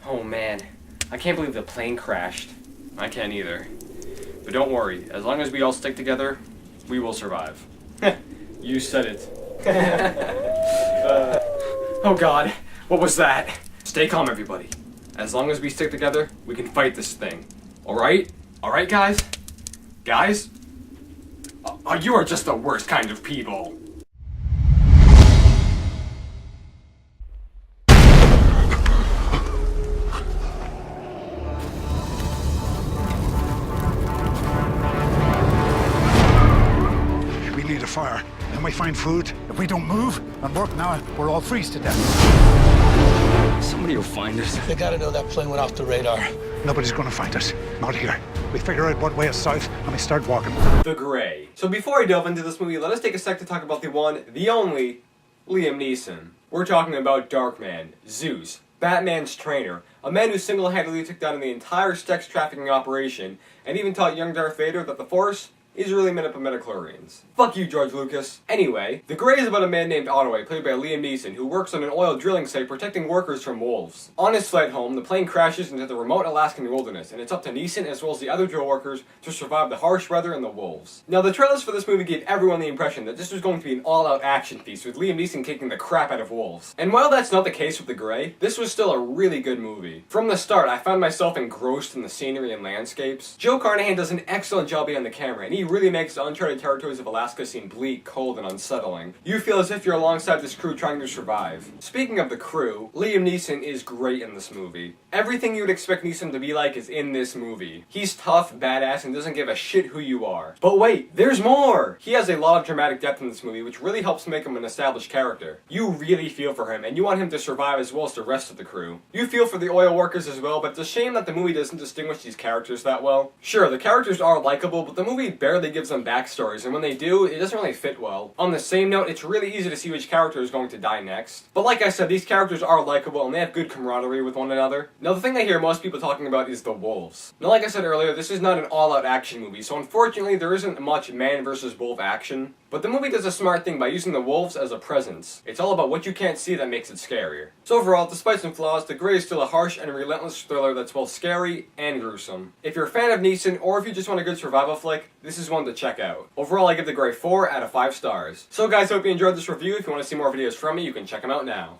Oh man, I can't believe the plane crashed. I can't either. But don't worry, as long as we all stick together, we will survive. You said it. Oh god, what was that? Stay calm, everybody. As long as we stick together, we can fight this thing. Alright? Alright, guys? Guys? You are just the worst kind of people. We need a fire. Then we find food. If we don't move and work now, we'll all freeze to death. Somebody will find us. They gotta know that plane went off the radar. Nobody's gonna find us. Not here. We figure out what way is south and we start walking. The Gray. So before I delve into this movie, let us take a sec to talk about the one, the only, Liam Neeson. We're talking about Darkman, Zeus, Batman's trainer, a man who single-handedly took down the entire sex trafficking operation, and even taught young Darth Vader that the Force is really made up of midichlorians. Fuck you, George Lucas. Anyway, The Gray is about a man named Ottaway, played by Liam Neeson, who works on an oil drilling site protecting workers from wolves. On his flight home, the plane crashes into the remote Alaskan wilderness, and it's up to Neeson as well as the other drill workers to survive the harsh weather and the wolves. Now, the trailers for this movie gave everyone the impression that this was going to be an all-out action feast, with Liam Neeson kicking the crap out of wolves. And while that's not the case with The Gray, this was still a really good movie. From the start, I found myself engrossed in the scenery and landscapes. Joe Carnahan does an excellent job behind the camera, and he really makes the uncharted territories of Alaska seem bleak, cold, and unsettling. You feel as if you're alongside this crew trying to survive. Speaking of the crew, Liam Neeson is great in this movie. Everything you would expect Neeson to be like is in this movie. He's tough, badass, and doesn't give a shit who you are. But wait, there's more! He has a lot of dramatic depth in this movie, which really helps make him an established character. You really feel for him, and you want him to survive as well as the rest of the crew. You feel for the oil workers as well, but it's a shame that the movie doesn't distinguish these characters that well. Sure, the characters are likable, but the movie barely gives them backstories, and when they do, it doesn't really fit well. On the same note, it's really easy to see which character is going to die next. But like I said, these characters are likable, and they have good camaraderie with one another. Now, the thing I hear most people talking about is the wolves. Now, like I said earlier, this is not an all-out action movie, so unfortunately, there isn't much man versus wolf action. But the movie does a smart thing by using the wolves as a presence. It's all about what you can't see that makes it scarier. So overall, despite some flaws, The Gray is still a harsh and relentless thriller that's both scary and gruesome. If you're a fan of Neeson, or if you just want a good survival flick, this is one to check out. Overall, I give The Gray 4 out of 5 stars. So guys, hope you enjoyed this review. If you want to see more videos from me, you can check them out now.